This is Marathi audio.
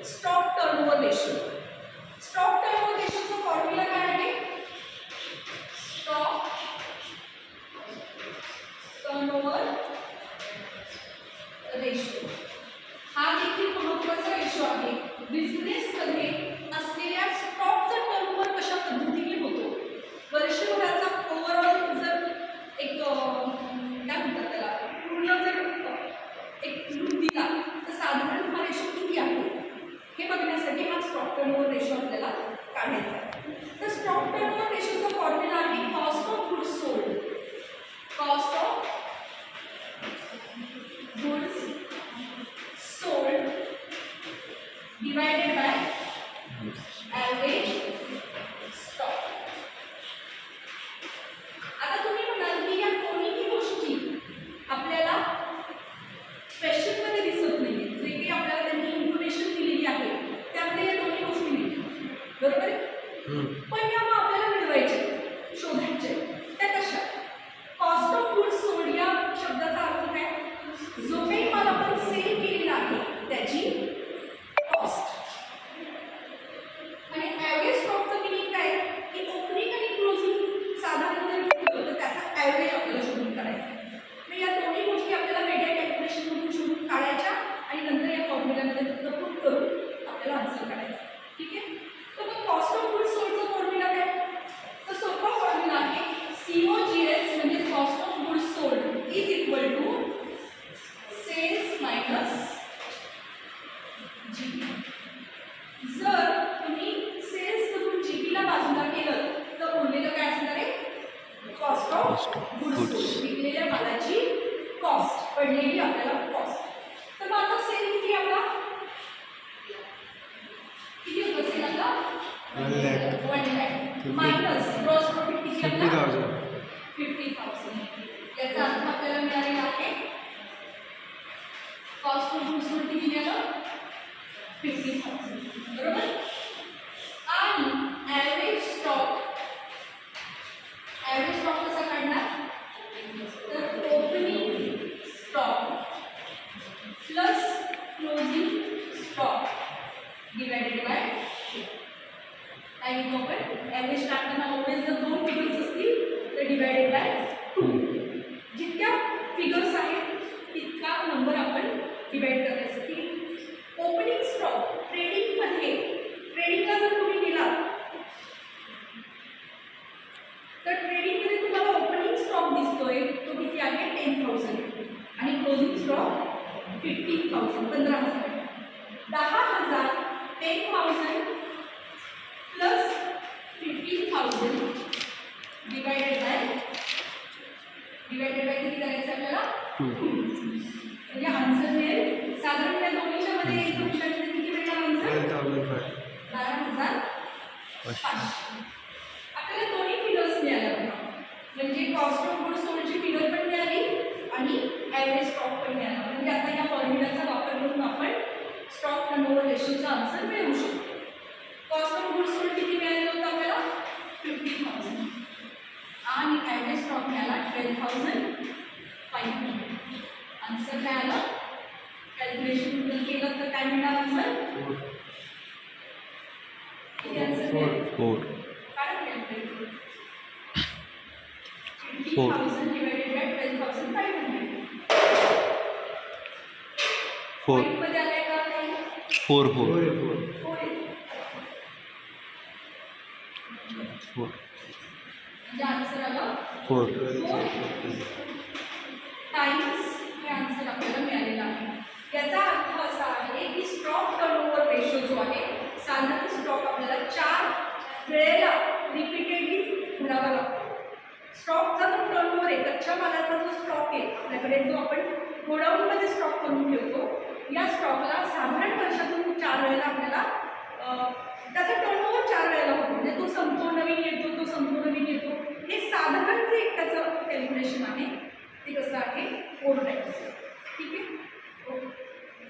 Stock turnover ratio. Stock turnover रेशोचा फॉर्म्युला काय आहे? स्टॉक टर्नओव्हर रेशो हा देखील महत्त्वाचा रेशो आहे. बिझनेसमध्ये असलेल्या स्टॉकचा टर्नओव्हर कशा पद्धतीने होतो, वर्षभराचा ओव्हरऑल जर एक काय म्हणतात त्याला पूर्ण जर एक लूक दिला तर साधारण हा रेशो किती आहे हे बघण्यासाठी हा स्टॉक टर्नओव्हर रेशो आपल्याला काढायचा आहे. तर स्टॉक टर्नओव्हर रेशोचा फॉर्म्युला आहे cost of goods sold. Cost of goods sold divided by average stock. आता तुम्ही म्हणाल की या कोणीही गोष्टी आपल्याला क्वेश्चनमध्ये दिसत नाही, जे काही आपल्याला त्यांनी इन्फॉर्मेशन दिलेली आहे त्यामध्ये या दोन्ही गोष्टी नाही, बरोबर आहे? पण या मग आपल्याला मिळवायचे, शोधायचे. त्या कशा? कॉस्ट ऑफ गुड्स सोल्ड या शब्दाचा अर्थ काय? जो काही माल आपण सेल केलेला आहे त्याची कॉस्ट. आणि ॲव्हरेज स्टॉकचं मिनिंग काय की ओपनिंग आणि क्लोजिंग साधारण जर घेतलं तर त्याचा ॲव्हरेज आपल्याला शोधून काढायचा. मग या दोन्ही गोष्टी आपल्याला वेगळ्या कॅल्क्युलेशनमधून शोधून काढायच्या आणि नंतर या फॉर्म्युल्यामध्ये फक्त पुट करून आपल्याला आन्सर काढायचा. ठीक आहे? तर मग कॉस्ट ऑफ गुड्स सोल्डचा फॉर्म्युला काय? तर सोपा फॉर्म्युला आहे COGS म्हणजे cost of goods sold is equal to sales minus GP. जर तुम्ही सेल्स करून जीपीला बाजूला केलं तर उरलेलं काय असणार आहे? कॉस्ट ऑफ गुड्स सोल्ड, विकलेल्या मालाची कॉस्ट, पडलेली आपल्याला कॉस्ट. तर मग आता सेल किती आपला? किती होतं सेल आपला? 1 lakh मायनस ग्रॉस प्रॉफिट किती आपला? 50,000. याचा अर्थ आपल्याला मिळालेला आहे कॉस्ट ऑफ गुड्स सोल्ड किती मिळालं? 50,000. बरोबर? आणि ॲव्हरेज स्टॉक कसा काढणार? तर opening stock plus closing stock divided by काय घेतो आपण? ॲव्हरेज काढताना ऑलवेज जर दोन फिगर्स असतील तर डिवायडेड बाय 2. जितक्या फिगर्स आहेत तितका नंबर आपण डिवाइड करण्यासाठी. ओपनिंग स्टॉक ट्रेडिंगला जर तुम्ही गेलात तर ट्रेडिंगमध्ये तुम्हाला ओपनिंग स्टॉक दिसतोय तो किती आहे? 10,000 आणि closing stock 15,000 15,000. 10,000 10,000 plus 15,000 divided by किती करायचं आपल्याला? 2. म्हणजे आन्सर मिळेल साधारण या दोन्हीच्या मध्ये एक फंक्शनमध्ये किती मिळणार आन्सर? 12,500. आपल्याला दोन्ही फिगर्स मिळाल्या बघा, म्हणजे कॉस्ट ऑफ गुड्स सोल्डची फिगर पण मिळाली आणि ॲव्हरेज स्टॉक पण मिळाला. म्हणजे आता या फॉर्म्युलाचा वापर करून आपण स्टॉक टर्नओव्हर रेशोचा आन्सर मिळवू शकतो. कॉस्ट ऑफ गुड्स सोल्ड किती मिळालं होतं आपल्याला? 50,000 आणि ॲव्हरेज स्टॉक मिळाला 12,500. आन्सर काय आलं? कॅल्क्युलेशन जर केलं तर काय मिळणार आन्सर? किती आन्सर मिळेल? 4. काय कॅल्क्युलेट? 50,000 divided by 12,500. 4. मध्ये आलाय का नाही? 4. 4. म्हणजे आन्सर आलं 4. टाइम्स हे आन्सर आपल्याला मिळालेलं आहे. याचा अर्थ असा आहे की स्टॉक टर्नओव्हर रेशो जो आहे साधारण स्टॉक आपल्याला 4 वेळेला रिपीटेडली भरावा लागतो. स्टॉकचा जो टर्नओव्हर आहे, कच्च्या मालाचा जो स्टॉक आहे आपल्याकडे, जो आपण गोडाऊनमध्ये स्टॉक करून ठेवतो, या स्टॉकला साधारण वर्षातून 4 वेळेला आपल्याला त्याचा टर्नओव्हर 4 वेळेला होतो. म्हणजे तो संपतो नवीन येतो, तो संपतो नवीन येतो. हे साधारण जे एक त्याचं कॅल्क्युलेशन आहे ते कसं आहे? 4 टाइम्स.